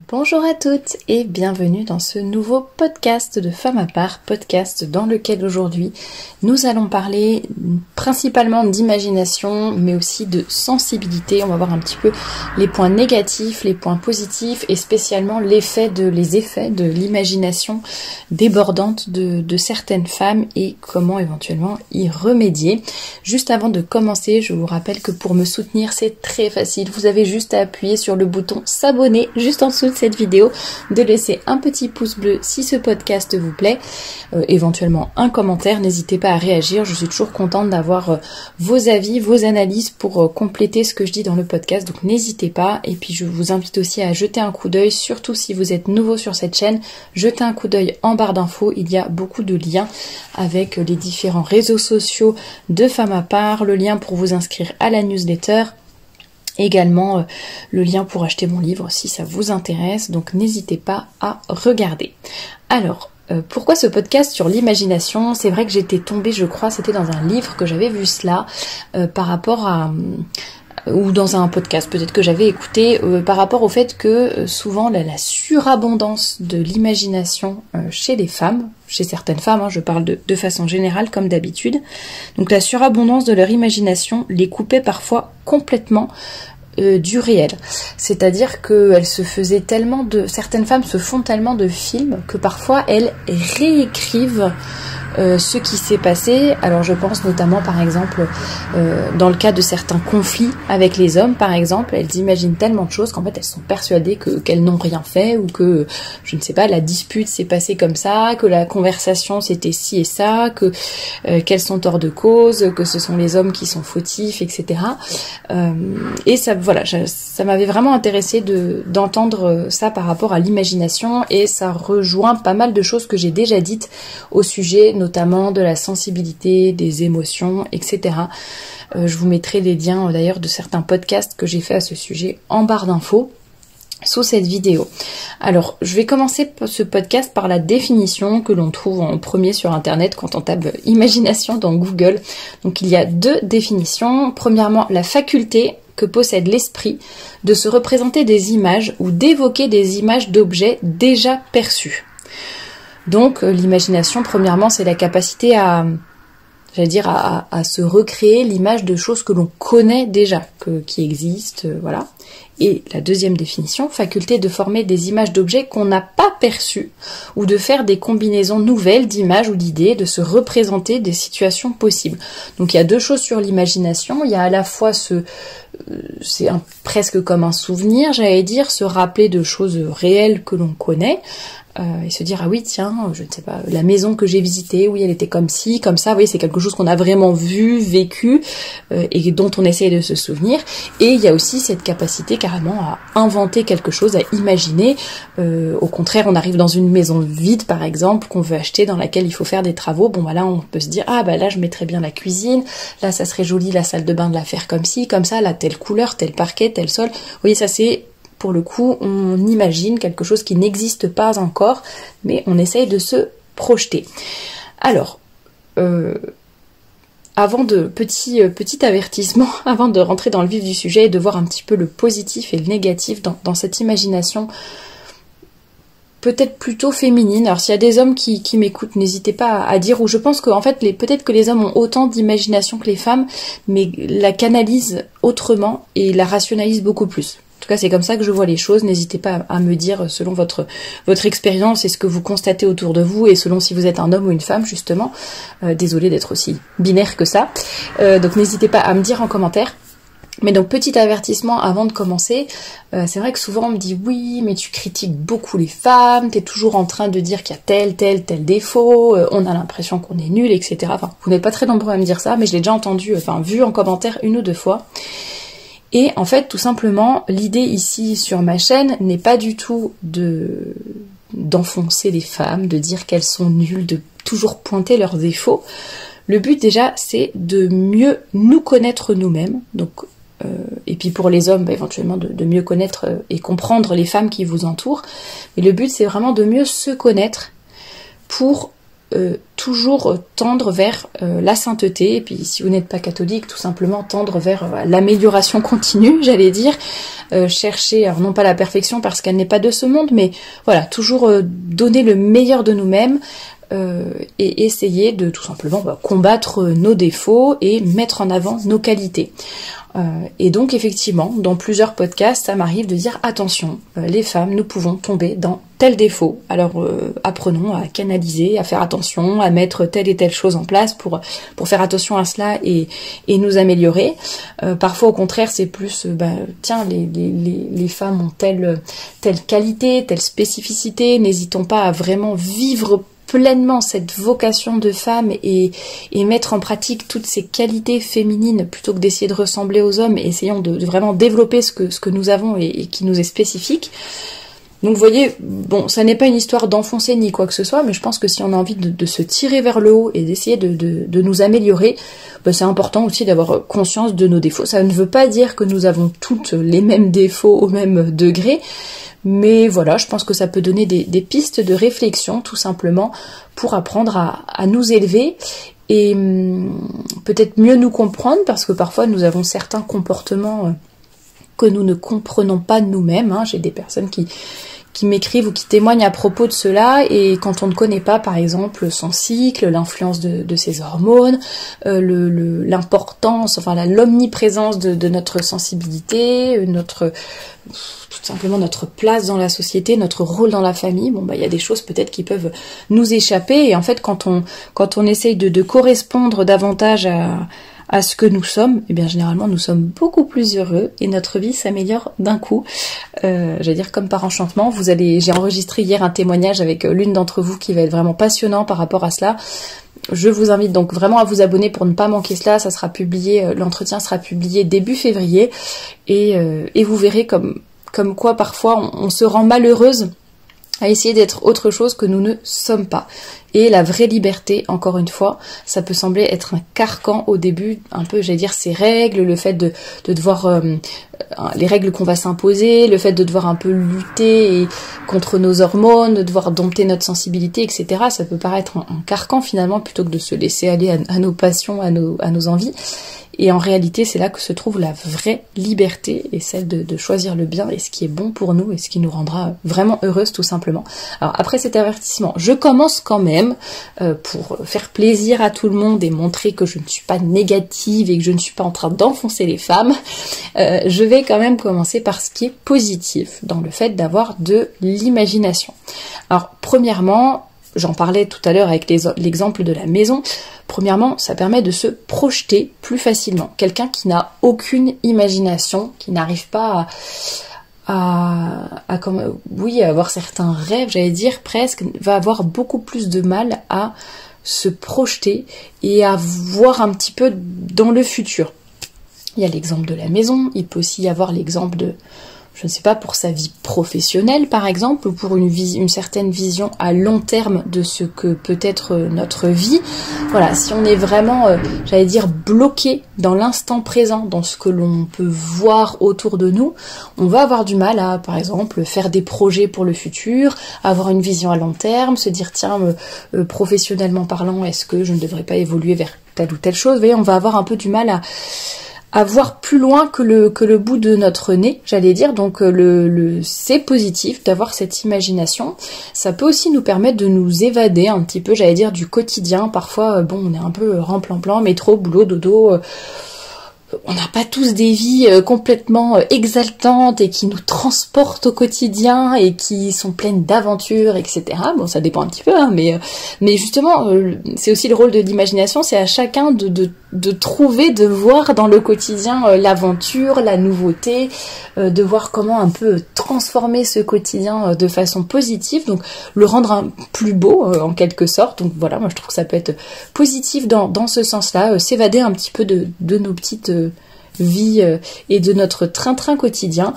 Bonjour à toutes et bienvenue dans ce nouveau podcast de Femme à part, podcast dans lequel aujourd'hui nous allons parler principalement d'imagination mais aussi de sensibilité. On va voir un petit peu les points négatifs, les points positifs et spécialement les effets de l'imagination débordante de certaines femmes et comment éventuellement y remédier. Juste avant de commencer, je vous rappelle que pour me soutenir c'est très facile, vous avez juste à appuyer sur le bouton s'abonner juste en dessous de cette vidéo, de laisser un petit pouce bleu si ce podcast vous plaît, éventuellement un commentaire, n'hésitez pas à réagir, je suis toujours contente d'avoir vos avis, vos analyses pour compléter ce que je dis dans le podcast, donc n'hésitez pas. Et puis je vous invite aussi à jeter un coup d'œil, surtout si vous êtes nouveau sur cette chaîne, jetez un coup d'œil en barre d'infos, il y a beaucoup de liens avec les différents réseaux sociaux de Femme à part, le lien pour vous inscrire à la newsletter, également le lien pour acheter mon livre si ça vous intéresse, donc n'hésitez pas à regarder. Alors, pourquoi ce podcast sur l'imagination? C'est vrai que j'étais tombée, je crois, c'était dans un livre que j'avais vu cela, par rapport à... ou dans un podcast peut-être que j'avais écouté, par rapport au fait que souvent la surabondance de l'imagination chez les femmes, chez certaines femmes, je parle de façon générale comme d'habitude, donc la surabondance de leur imagination les coupait parfois complètement du réel. C'est-à-dire que certaines femmes se font tellement de films que parfois elles réécrivent ce qui s'est passé. Alors je pense notamment par exemple dans le cas de certains conflits avec les hommes par exemple, elles imaginent tellement de choses qu'en fait elles sont persuadées qu'elles n'ont rien fait, ou que, je ne sais pas, la dispute s'est passée comme ça, que la conversation c'était ci et ça, qu'elles sont hors de cause, que ce sont les hommes qui sont fautifs, etc. Et ça, voilà, ça m'avait vraiment intéressé d'entendre ça par rapport à l'imagination, et ça rejoint pas mal de choses que j'ai déjà dites au sujet notamment de la sensibilité, des émotions, etc. Je vous mettrai les liens d'ailleurs de certains podcasts que j'ai fait à ce sujet en barre d'infos sous cette vidéo. Alors, je vais commencer ce podcast par la définition que l'on trouve en premier sur internet quand on tape imagination dans Google. Donc il y a deux définitions. Premièrement, la faculté que possède l'esprit de se représenter des images ou d'évoquer des images d'objets déjà perçus. Donc l'imagination, premièrement, c'est la capacité à se recréer l'image de choses que l'on connaît déjà, qui existent, voilà. Et la deuxième définition, faculté de former des images d'objets qu'on n'a pas perçus, ou de faire des combinaisons nouvelles d'images ou d'idées, de se représenter des situations possibles. Donc il y a deux choses sur l'imagination, il y a à la fois presque comme un souvenir, j'allais dire, se rappeler de choses réelles que l'on connaît, et se dire, ah oui, tiens, je ne sais pas, la maison que j'ai visitée, oui, elle était comme ci, comme ça, vous voyez, c'est quelque chose qu'on a vraiment vu, vécu, et dont on essaye de se souvenir. Et il y a aussi cette capacité carrément à inventer quelque chose, à imaginer. Au contraire, on arrive dans une maison vide, par exemple, qu'on veut acheter, dans laquelle il faut faire des travaux. Bon, bah là, on peut se dire, ah bah là, je mettrais bien la cuisine, là, ça serait joli, la salle de bain de la faire comme ci, comme ça, là, telle couleur, tel parquet, tel sol. Vous voyez, ça c'est... Pour le coup, on imagine quelque chose qui n'existe pas encore, mais on essaye de se projeter. Alors, petit avertissement, avant de rentrer dans le vif du sujet et de voir un petit peu le positif et le négatif dans cette imagination, peut-être plutôt féminine. Alors s'il y a des hommes qui m'écoutent, n'hésitez pas à dire, ou je pense qu'en fait, peut-être que les hommes ont autant d'imagination que les femmes, mais la canalisent autrement et la rationalisent beaucoup plus. En tout cas, c'est comme ça que je vois les choses. N'hésitez pas à me dire selon votre expérience et ce que vous constatez autour de vous, et selon si vous êtes un homme ou une femme, justement. Désolée d'être aussi binaire que ça. Donc n'hésitez pas à me dire en commentaire. Mais donc, petit avertissement avant de commencer, c'est vrai que souvent on me dit, oui, mais tu critiques beaucoup les femmes, t'es toujours en train de dire qu'il y a tel défaut, on a l'impression qu'on est nul, etc. Enfin, vous n'êtes pas très nombreux à me dire ça, mais je l'ai déjà entendu, vu en commentaire une ou deux fois. Et en fait, tout simplement, l'idée ici sur ma chaîne n'est pas du tout d'enfoncer les femmes, de dire qu'elles sont nulles, de toujours pointer leurs défauts. Le but déjà, c'est de mieux nous connaître nous-mêmes, donc et puis pour les hommes, éventuellement de mieux connaître et comprendre les femmes qui vous entourent. Mais le but, c'est vraiment de mieux se connaître pour toujours tendre vers la sainteté, et puis si vous n'êtes pas catholique, tout simplement tendre vers l'amélioration continue, j'allais dire, chercher, alors non pas la perfection parce qu'elle n'est pas de ce monde, mais voilà, toujours donner le meilleur de nous-mêmes, et essayer de tout simplement combattre nos défauts et mettre en avant nos qualités. Et donc effectivement, dans plusieurs podcasts, ça m'arrive de dire attention, les femmes, nous pouvons tomber dans tel défaut. Alors apprenons à canaliser, à faire attention, à mettre telle et telle chose en place pour faire attention à cela et nous améliorer. Parfois au contraire, c'est plus tiens, les femmes ont telle qualité, telle spécificité, n'hésitons pas à vraiment vivre pleinement cette vocation de femme et mettre en pratique toutes ces qualités féminines plutôt que d'essayer de ressembler aux hommes, et essayons de vraiment développer ce que nous avons et qui nous est spécifique. Donc vous voyez, bon, ça n'est pas une histoire d'enfoncer ni quoi que ce soit, mais je pense que si on a envie de se tirer vers le haut et d'essayer de nous améliorer, c'est important aussi d'avoir conscience de nos défauts. Ça ne veut pas dire que nous avons toutes les mêmes défauts au même degré, mais voilà, je pense que ça peut donner des pistes de réflexion tout simplement pour apprendre à nous élever et peut-être mieux nous comprendre, parce que parfois nous avons certains comportements que nous ne comprenons pas nous-mêmes. J'ai des personnes qui m'écrivent ou qui témoignent à propos de cela, et quand on ne connaît pas par exemple son cycle, l'influence de ses hormones, l'importance, enfin l'omniprésence de notre sensibilité, tout simplement notre place dans la société, notre rôle dans la famille, il y a des choses peut-être qui peuvent nous échapper, et en fait quand on essaye de correspondre davantage à ce que nous sommes, généralement nous sommes beaucoup plus heureux et notre vie s'améliore d'un coup. J'allais dire comme par enchantement. J'ai enregistré hier un témoignage avec l'une d'entre vous qui va être vraiment passionnant par rapport à cela. Je vous invite donc vraiment à vous abonner pour ne pas manquer cela. Ça sera publié, l'entretien sera publié début février, et vous verrez comme quoi parfois on se rend malheureuse à essayer d'être autre chose que nous ne sommes pas. Et la vraie liberté, encore une fois, ça peut sembler être un carcan au début, un peu, j'allais dire, ces règles, le fait de devoir, les règles qu'on va s'imposer, le fait de devoir un peu lutter contre nos hormones, de devoir dompter notre sensibilité, etc. Ça peut paraître un carcan finalement, plutôt que de se laisser aller à nos passions, à nos envies. Et en réalité, c'est là que se trouve la vraie liberté, et celle de choisir le bien et ce qui est bon pour nous et ce qui nous rendra vraiment heureuses tout simplement. Alors après cet avertissement, je commence quand même pour faire plaisir à tout le monde et montrer que je ne suis pas négative et que je ne suis pas en train d'enfoncer les femmes. Je vais quand même commencer par ce qui est positif dans le fait d'avoir de l'imagination. Alors premièrement, j'en parlais tout à l'heure avec l'exemple de la maison. Premièrement, ça permet de se projeter plus facilement. Quelqu'un qui n'a aucune imagination, qui n'arrive pas à avoir certains rêves, j'allais dire presque, va avoir beaucoup plus de mal à se projeter et à voir un petit peu dans le futur. Il y a l'exemple de la maison, il peut aussi y avoir l'exemple de, je ne sais pas, pour sa vie professionnelle par exemple, ou pour une certaine vision à long terme de ce que peut être notre vie. Voilà, si on est vraiment, j'allais dire, bloqué dans l'instant présent, dans ce que l'on peut voir autour de nous, on va avoir du mal à, par exemple, faire des projets pour le futur, avoir une vision à long terme, se dire, tiens, professionnellement parlant, est-ce que je ne devrais pas évoluer vers telle ou telle chose? Vous voyez, on va avoir un peu du mal à voir plus loin que le bout de notre nez, j'allais dire. Donc c'est positif d'avoir cette imagination. Ça peut aussi nous permettre de nous évader un petit peu, j'allais dire, du quotidien. Parfois, on est un peu remplan-plan, métro, boulot, dodo. On n'a pas tous des vies complètement exaltantes et qui nous transportent au quotidien et qui sont pleines d'aventures, etc. Bon, ça dépend un petit peu, mais justement, c'est aussi le rôle de l'imagination. C'est à chacun de trouver, de voir dans le quotidien l'aventure, la nouveauté, de voir comment un peu transformer ce quotidien de façon positive, donc le rendre plus beau en quelque sorte. Donc voilà, moi je trouve que ça peut être positif dans ce sens-là, s'évader un petit peu de nos petites vies et de notre train-train quotidien.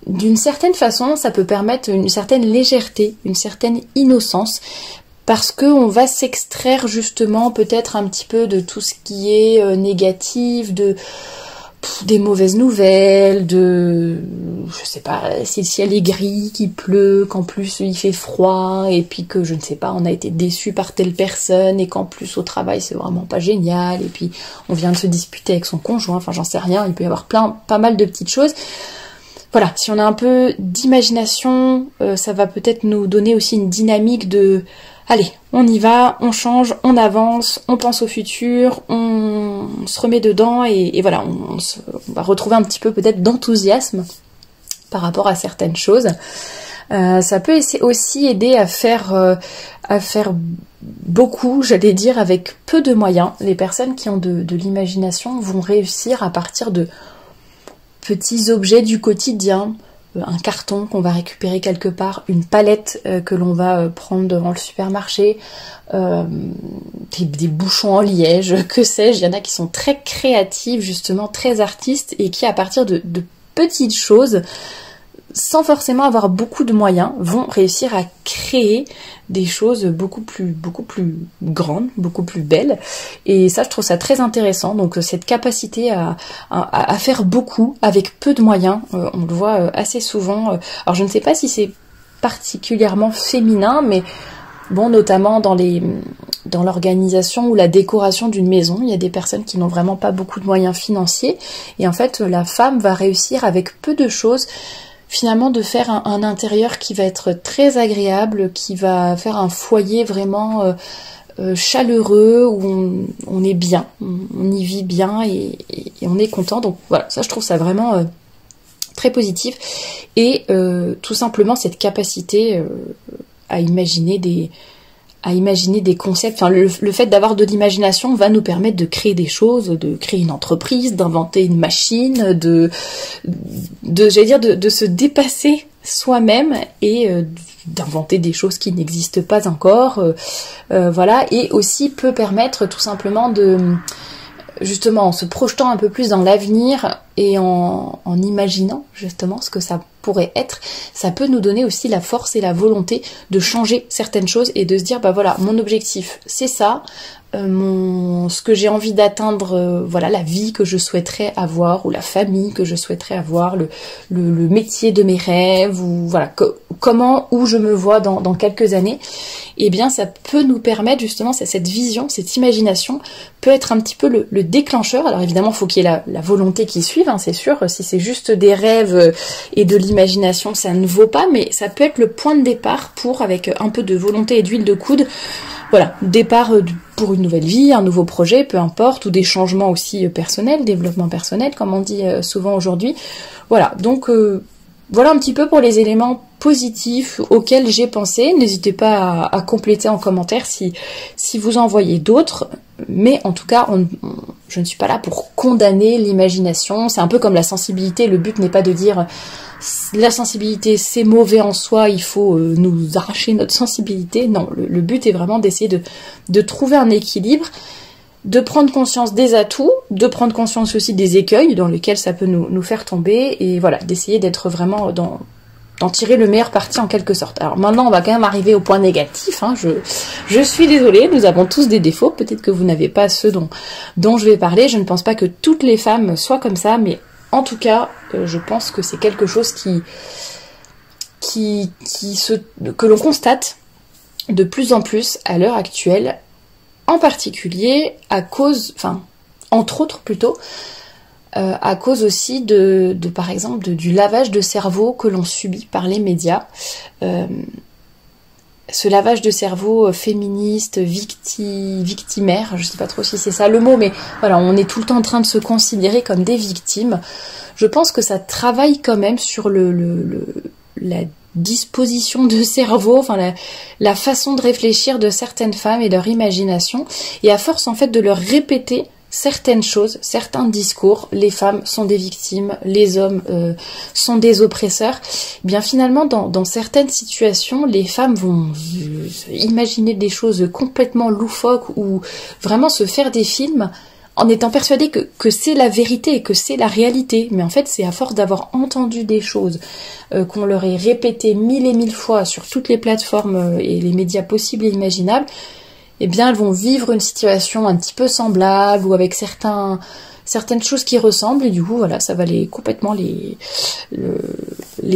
D'une certaine façon, ça peut permettre une certaine légèreté, une certaine innocence, parce qu'on va s'extraire justement peut-être un petit peu de tout ce qui est négatif, des mauvaises nouvelles, je sais pas, si le ciel est gris, qu'il pleut, qu'en plus il fait froid, et puis que je ne sais pas, on a été déçu par telle personne, et qu'en plus au travail c'est vraiment pas génial, et puis on vient de se disputer avec son conjoint, enfin j'en sais rien, il peut y avoir pas mal de petites choses. Voilà, si on a un peu d'imagination, ça va peut-être nous donner aussi une dynamique de allez, on y va, on change, on avance, on pense au futur, on se remet dedans et voilà, on va retrouver un petit peu peut-être d'enthousiasme par rapport à certaines choses. Ça peut aussi aider à faire beaucoup, j'allais dire, avec peu de moyens. Les personnes qui ont de l'imagination vont réussir à partir de petits objets du quotidien, un carton qu'on va récupérer quelque part, une palette que l'on va prendre devant le supermarché, des bouchons en liège, que sais-je, il y en a qui sont très créatifs, justement très artistes, et qui à partir de petites choses, sans forcément avoir beaucoup de moyens, vont réussir à créer des choses beaucoup plus grandes, beaucoup plus belles. Et ça, je trouve ça très intéressant. Donc cette capacité à faire beaucoup avec peu de moyens, on le voit assez souvent. Alors je ne sais pas si c'est particulièrement féminin, mais bon, notamment dans l'organisation ou la décoration d'une maison, il y a des personnes qui n'ont vraiment pas beaucoup de moyens financiers. Et en fait, la femme va réussir avec peu de choses finalement de faire un intérieur qui va être très agréable, qui va faire un foyer vraiment chaleureux, où on est bien, on y vit bien et on est content. Donc voilà, ça je trouve ça vraiment très positif. Et tout simplement cette capacité à imaginer des concepts, enfin le fait d'avoir de l'imagination va nous permettre de créer des choses, de créer une entreprise, d'inventer une machine, de se dépasser soi-même et d'inventer des choses qui n'existent pas encore, voilà, et aussi peut permettre tout simplement justement en se projetant un peu plus dans l'avenir et en imaginant justement ce que ça pourrait être, ça peut nous donner aussi la force et la volonté de changer certaines choses et de se dire bah voilà, mon objectif c'est ça, ce que j'ai envie d'atteindre, voilà, la vie que je souhaiterais avoir ou la famille que je souhaiterais avoir, le métier de mes rêves, ou voilà, comment, où je me vois dans quelques années. Et bien ça peut nous permettre justement, cette vision, cette imagination peut être un petit peu le déclencheur. Alors évidemment il faut qu'il y ait la volonté qui suive, hein, c'est sûr, si c'est juste des rêves et de l'imagination ça ne vaut pas, mais ça peut être le point de départ pour, avec un peu de volonté et d'huile de coude, voilà, départ pour une nouvelle vie, un nouveau projet, peu importe, ou des changements aussi personnels, développement personnel, comme on dit souvent aujourd'hui. Voilà, donc voilà un petit peu pour les éléments positifs auxquels j'ai pensé. N'hésitez pas à compléter en commentaire si vous en voyez d'autres. Mais en tout cas, je ne suis pas là pour condamner l'imagination. C'est un peu comme la sensibilité. Le but n'est pas de dire la sensibilité c'est mauvais en soi, il faut nous arracher notre sensibilité. Non, le but est vraiment d'essayer de trouver un équilibre, de prendre conscience des atouts, de prendre conscience aussi des écueils dans lesquels ça peut nous faire tomber, et voilà, d'essayer d'être vraiment d'en tirer le meilleur parti en quelque sorte. Alors maintenant on va quand même arriver au point négatif, hein. Je suis désolée, nous avons tous des défauts, peut-être que vous n'avez pas ceux dont je vais parler. Je ne pense pas que toutes les femmes soient comme ça, mais en tout cas je pense que c'est quelque chose que l'on constate de plus en plus à l'heure actuelle, en particulier à cause, enfin entre autres plutôt, à cause aussi de par exemple du lavage de cerveau que l'on subit par les médias. Ce lavage de cerveau féministe, victimaire, je sais pas trop si c'est ça le mot, mais voilà, on est tout le temps en train de se considérer comme des victimes. Je pense que ça travaille quand même sur la disposition de cerveau, enfin la façon de réfléchir de certaines femmes et leur imagination, et à force en fait de leur répéter certaines choses, certains discours, les femmes sont des victimes, les hommes sont des oppresseurs, eh bien finalement dans certaines situations, les femmes vont imaginer des choses complètement loufoques ou vraiment se faire des films en étant persuadées que c'est la vérité et que c'est la réalité. Mais en fait, c'est à force d'avoir entendu des choses qu'on leur ait répétées 1000 et 1000 fois sur toutes les plateformes et les médias possibles et imaginables, eh bien elles vont vivre une situation un petit peu semblable ou avec certains certaines choses qui ressemblent, et du coup voilà, ça va complètement les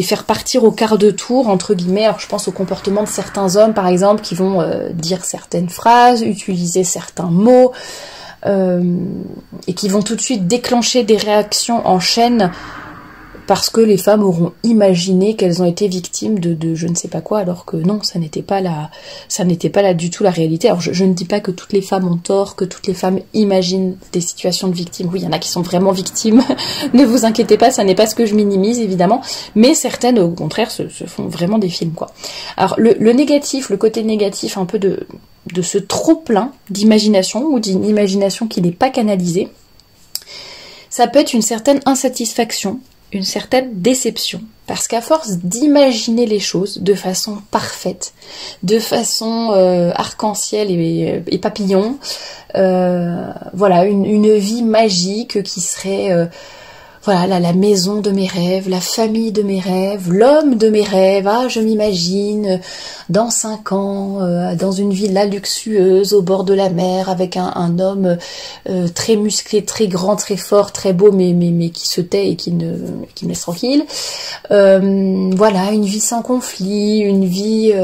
faire partir au quart de tour, entre guillemets. Alors je pense au comportement de certains hommes par exemple, qui vont dire certaines phrases, utiliser certains mots, et qui vont tout de suite déclencher des réactions en chaîne, parce que les femmes auront imaginé qu'elles ont été victimes de je ne sais pas quoi, alors que non, ça n'était pas là du tout la réalité. Alors je ne dis pas que toutes les femmes ont tort, que toutes les femmes imaginent des situations de victimes. Oui, il y en a qui sont vraiment victimes, ne vous inquiétez pas, ça n'est pas ce que je minimise évidemment, mais certaines au contraire se font vraiment des films, quoi. Alors le négatif, le côté négatif un peu de ce trop plein d'imagination, ou d'une imagination qui n'est pas canalisée, ça peut être une certaine insatisfaction, une certaine déception, parce qu'à force d'imaginer les choses de façon parfaite, de façon arc-en-ciel et papillon, voilà, une vie magique qui serait voilà, la maison de mes rêves, la famille de mes rêves, l'homme de mes rêves. Ah, je m'imagine dans 5 ans, dans une villa luxueuse au bord de la mer, avec un homme très musclé, très grand, très fort, très beau, mais qui se tait et qui me laisse tranquille. Voilà, une vie sans conflit, une vie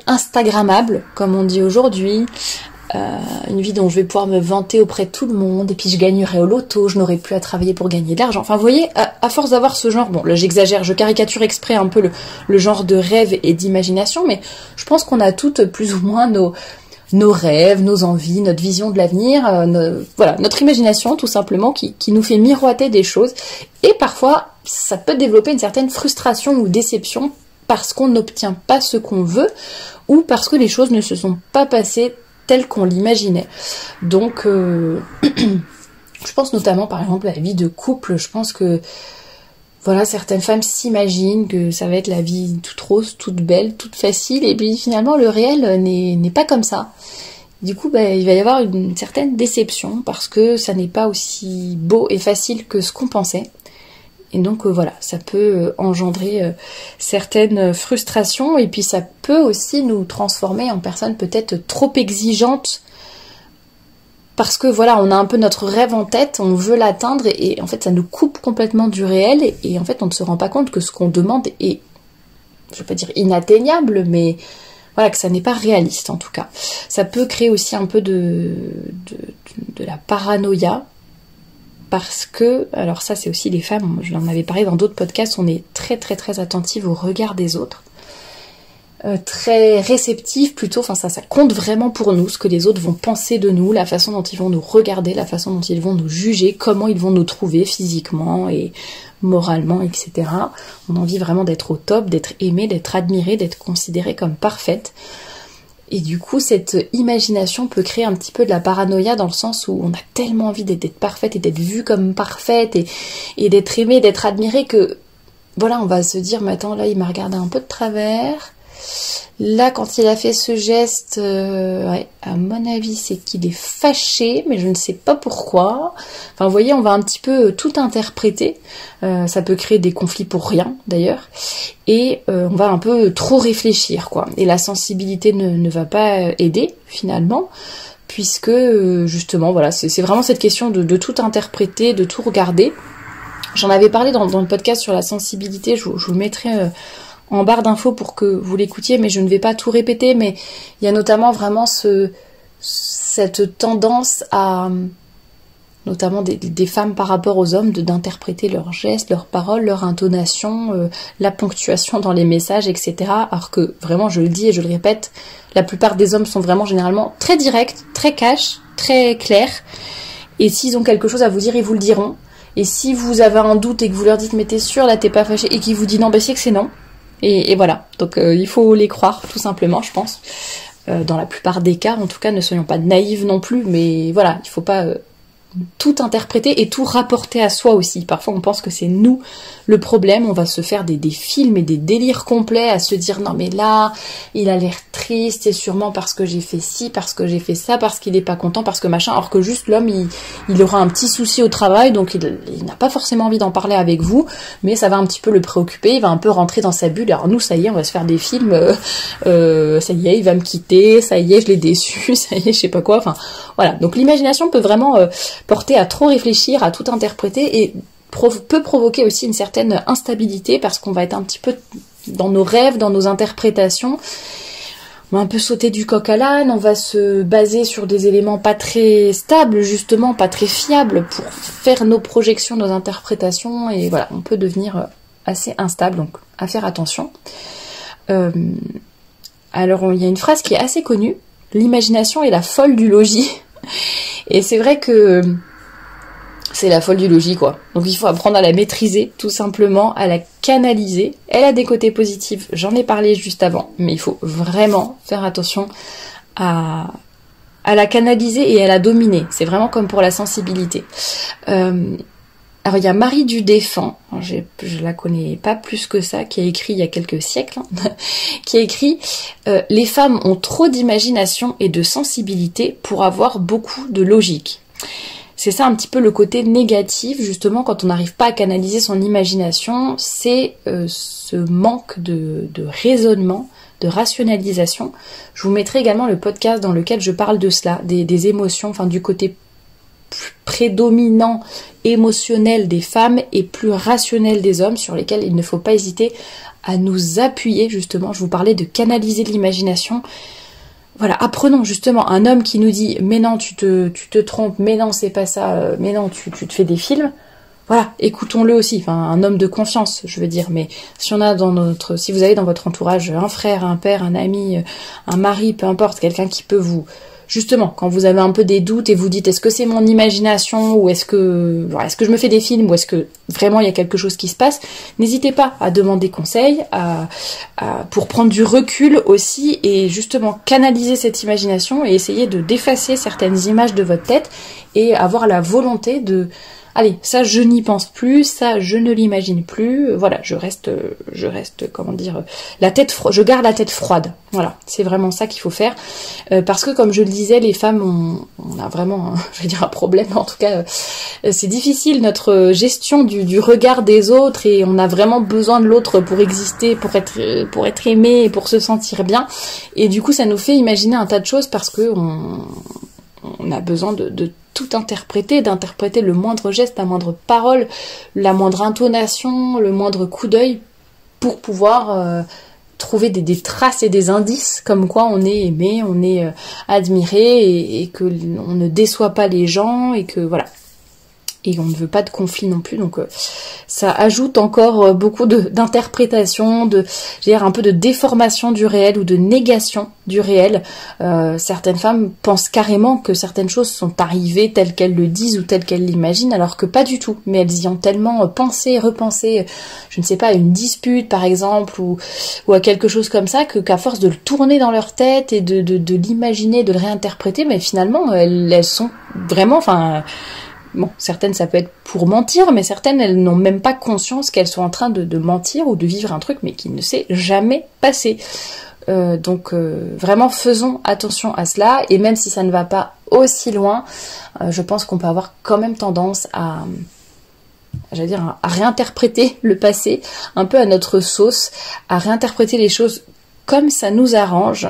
instagrammable, comme on dit aujourd'hui. Une vie dont je vais pouvoir me vanter auprès de tout le monde, et puis je gagnerai au loto, je n'aurai plus à travailler pour gagner de l'argent. Enfin, vous voyez, à force d'avoir ce genre, bon là j'exagère, je caricature exprès un peu le genre de rêve et d'imagination, mais je pense qu'on a toutes plus ou moins nos rêves, nos envies, notre vision de l'avenir, voilà, notre imagination tout simplement qui nous fait miroiter des choses, et parfois ça peut développer une certaine frustration ou déception parce qu'on n'obtient pas ce qu'on veut, ou parce que les choses ne se sont pas passées tel qu'on l'imaginait. Donc je pense notamment par exemple à la vie de couple. Je pense que voilà, certaines femmes s'imaginent que ça va être la vie toute rose, toute belle, toute facile, et puis finalement le réel n'est pas comme ça. Du coup il va y avoir une certaine déception parce que ça n'est pas aussi beau et facile que ce qu'on pensait. Et donc voilà, ça peut engendrer certaines frustrations, et puis ça peut aussi nous transformer en personnes peut-être trop exigeantes, parce que voilà, on a un peu notre rêve en tête, on veut l'atteindre, et en fait ça nous coupe complètement du réel, et en fait on ne se rend pas compte que ce qu'on demande est, je vais pas dire inatteignable, mais voilà, que ça n'est pas réaliste en tout cas. Ça peut créer aussi un peu de la paranoïa, parce que, alors ça c'est aussi les femmes, je l'en avais parlé dans d'autres podcasts, on est très très très attentive au regard des autres, très réceptive plutôt, enfin ça compte vraiment pour nous, ce que les autres vont penser de nous, la façon dont ils vont nous regarder, la façon dont ils vont nous juger, comment ils vont nous trouver physiquement et moralement, etc. On a envie vraiment d'être au top, d'être aimée, d'être admirée, d'être considérée comme parfaite. Et du coup, cette imagination peut créer un petit peu de la paranoïa, dans le sens où on a tellement envie d'être parfaite et d'être vue comme parfaite et d'être aimée, d'être admirée, que voilà, on va se dire, mais attends, là il m'a regardé un peu de travers. Là, quand il a fait ce geste, ouais, à mon avis, c'est qu'il est fâché, mais je ne sais pas pourquoi. Enfin, vous voyez, on va un petit peu tout interpréter. Ça peut créer des conflits pour rien, d'ailleurs. Et on va un peu trop réfléchir, quoi. Et la sensibilité ne va pas aider, finalement, puisque, justement, voilà, c'est vraiment cette question de tout interpréter, de tout regarder. J'en avais parlé dans le podcast sur la sensibilité, je vous le mettrai en barre d'infos pour que vous l'écoutiez, mais je ne vais pas tout répéter, mais il y a notamment vraiment cette tendance à, notamment des femmes par rapport aux hommes, d'interpréter leurs gestes, leurs paroles, leur intonation, la ponctuation dans les messages, etc. Alors que vraiment, je le dis et je le répète, la plupart des hommes sont vraiment généralement très directs, très cash, très clairs, et s'ils ont quelque chose à vous dire, ils vous le diront. Et si vous avez un doute et que vous leur dites mais t'es sûr, là t'es pas fâché, et qu'ils vous disent non, bah c'est que c'est non. Et voilà, donc il faut les croire tout simplement, je pense. Dans la plupart des cas, en tout cas, ne soyons pas naïves non plus, mais voilà, il faut pas tout interpréter et tout rapporter à soi aussi. Parfois on pense que c'est nous le problème, on va se faire des films et des délires complets à se dire non mais là il a l'air triste, c'est sûrement parce que j'ai fait ci, parce que j'ai fait ça, parce qu'il est pas content, parce que machin, alors que juste l'homme il aura un petit souci au travail, donc il n'a pas forcément envie d'en parler avec vous, mais ça va un petit peu le préoccuper, il va un peu rentrer dans sa bulle. Alors nous ça y est, on va se faire des films, ça y est il va me quitter, ça y est je l'ai déçu, ça y est je sais pas quoi, enfin voilà. Donc l'imagination peut vraiment porté à trop réfléchir, à tout interpréter, et peut provoquer aussi une certaine instabilité, parce qu'on va être un petit peu dans nos rêves, dans nos interprétations. On va un peu sauter du coq à l'âne, on va se baser sur des éléments pas très stables, justement, pas très fiables, pour faire nos projections, nos interprétations, et voilà, on peut devenir assez instable, donc à faire attention. Alors, il y a une phrase qui est assez connue, l'imagination est la folle du logis. Et c'est vrai que c'est la folle du logis, quoi. Donc il faut apprendre à la maîtriser, tout simplement, à la canaliser. Elle a des côtés positifs, j'en ai parlé juste avant, mais il faut vraiment faire attention à la canaliser et à la dominer. C'est vraiment comme pour la sensibilité. Alors il y a Marie du Défend, je la connais pas plus que ça, qui a écrit il y a quelques siècles, qui a écrit les femmes ont trop d'imagination et de sensibilité pour avoir beaucoup de logique. C'est ça un petit peu le côté négatif, justement, quand on n'arrive pas à canaliser son imagination, c'est ce manque de raisonnement, de rationalisation. Je vous mettrai également le podcast dans lequel je parle de cela, des émotions, enfin du côté prédominant émotionnel des femmes et plus rationnel des hommes, sur lesquels il ne faut pas hésiter à nous appuyer, justement. Je vous parlais de canaliser l'imagination. Voilà, apprenons justement un homme qui nous dit « mais non, tu te trompes, mais non, c'est pas ça, mais non, tu te fais des films », voilà, écoutons-le aussi, enfin un homme de confiance, je veux dire, mais si vous avez dans votre entourage un frère, un père, un ami, un mari, peu importe, quelqu'un qui peut vous... Justement, quand vous avez un peu des doutes et vous dites est-ce que c'est mon imagination ou est-ce que je me fais des films ou est-ce que vraiment il y a quelque chose qui se passe, n'hésitez pas à demander conseil, pour prendre du recul aussi et justement canaliser cette imagination et essayer de d'effacer certaines images de votre tête et avoir la volonté de allez, ça je n'y pense plus, ça je ne l'imagine plus, voilà, je reste, comment dire, je garde la tête froide, voilà, c'est vraiment ça qu'il faut faire, parce que comme je le disais, les femmes, on a vraiment, je vais dire un problème, en tout cas, c'est difficile notre gestion du regard des autres et on a vraiment besoin de l'autre pour exister, pour être aimé et pour se sentir bien, et du coup ça nous fait imaginer un tas de choses parce que on a besoin de tout interpréter, d'interpréter le moindre geste, la moindre parole, la moindre intonation, le moindre coup d'œil pour pouvoir trouver des traces et des indices comme quoi on est aimé, on est admiré et que on ne déçoit pas les gens et que voilà. Et on ne veut pas de conflit non plus, donc ça ajoute encore beaucoup d'interprétation, un peu de déformation du réel ou de négation du réel. Certaines femmes pensent carrément que certaines choses sont arrivées telles qu'elles le disent ou telles qu'elles l'imaginent, alors que pas du tout. Mais elles y ont tellement pensé, repensé, je ne sais pas, à une dispute par exemple, ou à quelque chose comme ça, qu'à force de le tourner dans leur tête et de l'imaginer, de le réinterpréter, mais finalement elles sont vraiment, enfin... Bon, certaines ça peut être pour mentir, mais certaines elles n'ont même pas conscience qu'elles sont en train de mentir ou de vivre un truc mais qui ne s'est jamais passé. Donc vraiment faisons attention à cela, et même si ça ne va pas aussi loin, je pense qu'on peut avoir quand même tendance à réinterpréter le passé un peu à notre sauce, à réinterpréter les choses comme ça nous arrange,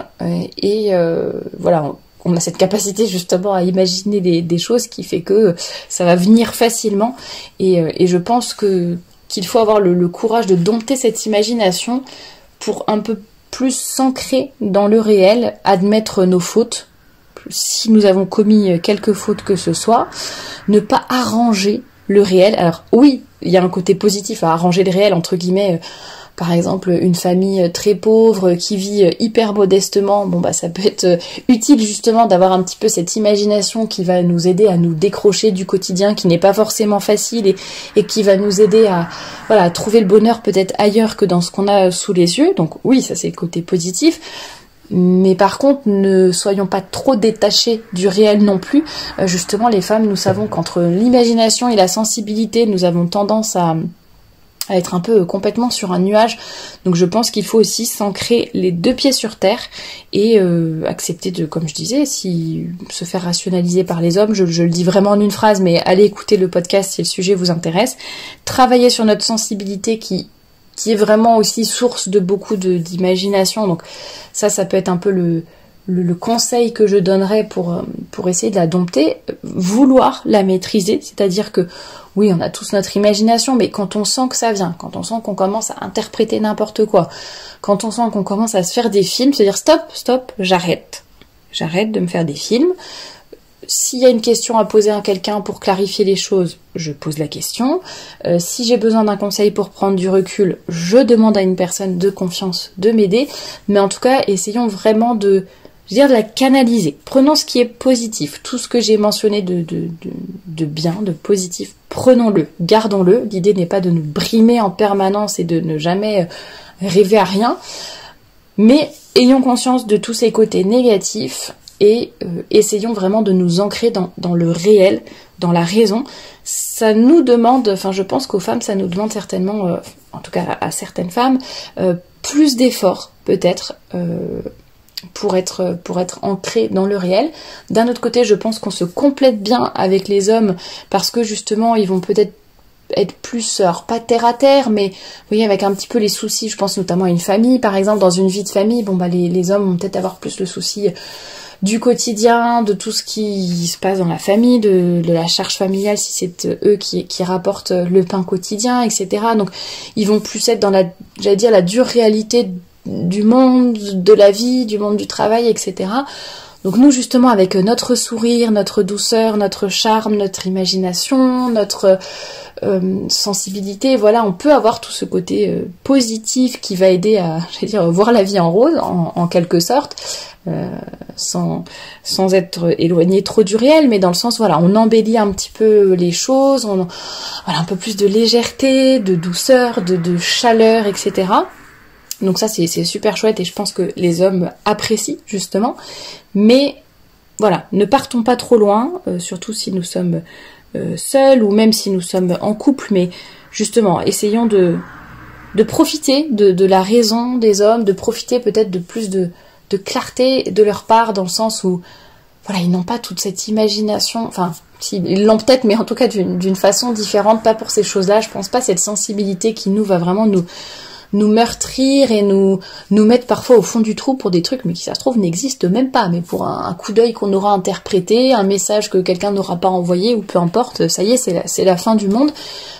voilà, on a cette capacité justement à imaginer des choses qui fait que ça va venir facilement, et je pense qu'il faut avoir le courage de dompter cette imagination pour un peu plus s'ancrer dans le réel, admettre nos fautes, si nous avons commis quelques fautes que ce soit, ne pas arranger le réel. Alors oui, il y a un côté positif à arranger le réel, entre guillemets. Par exemple, une famille très pauvre qui vit hyper modestement, bon bah ça peut être utile justement d'avoir un petit peu cette imagination qui va nous aider à nous décrocher du quotidien qui n'est pas forcément facile et qui va nous aider à trouver le bonheur peut-être ailleurs que dans ce qu'on a sous les yeux. Donc oui, ça c'est le côté positif. Mais par contre, ne soyons pas trop détachés du réel non plus. Justement, les femmes, nous savons qu'entre l'imagination et la sensibilité, nous avons tendance à être un peu complètement sur un nuage. Donc je pense qu'il faut aussi s'ancrer les deux pieds sur terre et accepter de, comme je disais, se faire rationaliser par les hommes. Je le dis vraiment en une phrase, mais allez écouter le podcast si le sujet vous intéresse. Travailler sur notre sensibilité qui est vraiment aussi source de beaucoup d'imagination. Donc ça peut être un peu le conseil que je donnerais pour essayer de la dompter, vouloir la maîtriser, c'est-à-dire que oui, on a tous notre imagination, mais quand on sent que ça vient, quand on sent qu'on commence à interpréter n'importe quoi, quand on sent qu'on commence à se faire des films, c'est-à-dire stop, j'arrête de me faire des films. S'il y a une question à poser à quelqu'un pour clarifier les choses, je pose la question. Si j'ai besoin d'un conseil pour prendre du recul, je demande à une personne de confiance de m'aider. Mais en tout cas, essayons vraiment de la canaliser. Prenons ce qui est positif. Tout ce que j'ai mentionné de bien, de positif, prenons-le, gardons-le. L'idée n'est pas de nous brimer en permanence et de ne jamais rêver à rien. Mais ayons conscience de tous ces côtés négatifs et essayons vraiment de nous ancrer dans le réel, dans la raison. Ça nous demande, je pense qu'aux femmes, ça nous demande certainement, en tout cas à certaines femmes, plus d'efforts peut-être pour être ancrées dans le réel. D'un autre côté, je pense qu'on se complète bien avec les hommes parce que justement, ils vont peut-être être plus, alors pas terre à terre, mais vous voyez, avec un petit peu les soucis, je pense notamment à une famille, par exemple, dans une vie de famille, les hommes vont peut-être avoir plus le souci du quotidien, de tout ce qui se passe dans la famille, de la charge familiale si c'est eux qui rapportent le pain quotidien, etc. Donc ils vont plus être dans la dure réalité du monde, de la vie, du monde du travail, etc. Donc nous justement avec notre sourire, notre douceur, notre charme, notre imagination, notre sensibilité, voilà, on peut avoir tout ce côté positif qui va aider à, voir la vie en rose, en quelque sorte, sans être éloigné trop du réel, mais dans le sens, voilà, on embellit un petit peu les choses, un peu plus de légèreté, de douceur, de chaleur, etc. Donc ça c'est super chouette et je pense que les hommes apprécient justement, mais voilà, ne partons pas trop loin, surtout si nous sommes seuls ou même si nous sommes en couple, mais justement essayons de profiter de la raison des hommes, de profiter peut-être de plus de clarté de leur part, dans le sens où voilà, ils n'ont pas toute cette imagination, ils l'ont peut-être, mais en tout cas d'une façon différente, pas pour ces choses-là, je pense pas cette sensibilité qui nous va vraiment nous meurtrir et nous mettre parfois au fond du trou pour des trucs mais qui ça se trouve n'existent même pas, mais pour un coup d'œil qu'on aura interprété, un message que quelqu'un n'aura pas envoyé ou peu importe, ça y est, c'est la fin du monde,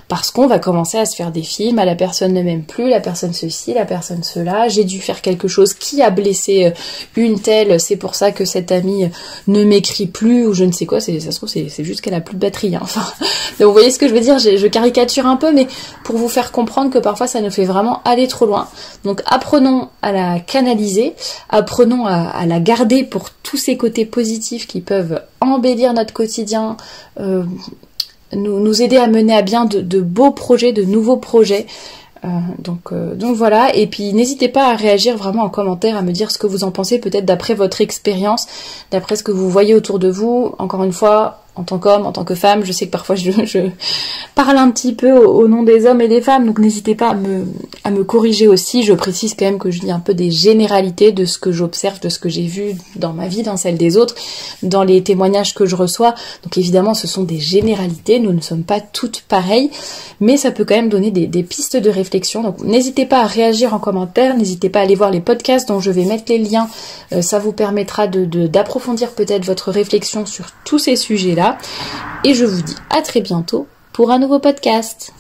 parce qu'on va commencer à se faire des films, la personne ne m'aime plus, la personne ceci, la personne cela, j'ai dû faire quelque chose qui a blessé une telle, c'est pour ça que cette amie ne m'écrit plus ou je ne sais quoi, ça se trouve c'est juste qu'elle a plus de batterie, hein. Donc vous voyez ce que je veux dire, je caricature un peu, mais pour vous faire comprendre que parfois ça nous fait vraiment aller trop loin. Donc apprenons à la canaliser, apprenons à la garder pour tous ces côtés positifs qui peuvent embellir notre quotidien, nous aider à mener à bien de beaux projets, de nouveaux projets. Donc voilà, et puis n'hésitez pas à réagir vraiment en commentaire, à me dire ce que vous en pensez, peut-être d'après votre expérience, d'après ce que vous voyez autour de vous. Encore une fois, en tant qu'homme, en tant que femme, je sais que parfois je parle un petit peu au nom des hommes et des femmes, donc n'hésitez pas à me corriger aussi. Je précise quand même que je dis un peu des généralités de ce que j'observe, de ce que j'ai vu dans ma vie, dans celle des autres, dans les témoignages que je reçois. Donc évidemment, ce sont des généralités, nous ne sommes pas toutes pareilles, mais ça peut quand même donner des pistes de réflexion. Donc n'hésitez pas à réagir en commentaire, n'hésitez pas à aller voir les podcasts dont je vais mettre les liens, ça vous permettra d'approfondir peut-être votre réflexion sur tous ces sujets-là. Et je vous dis à très bientôt pour un nouveau podcast.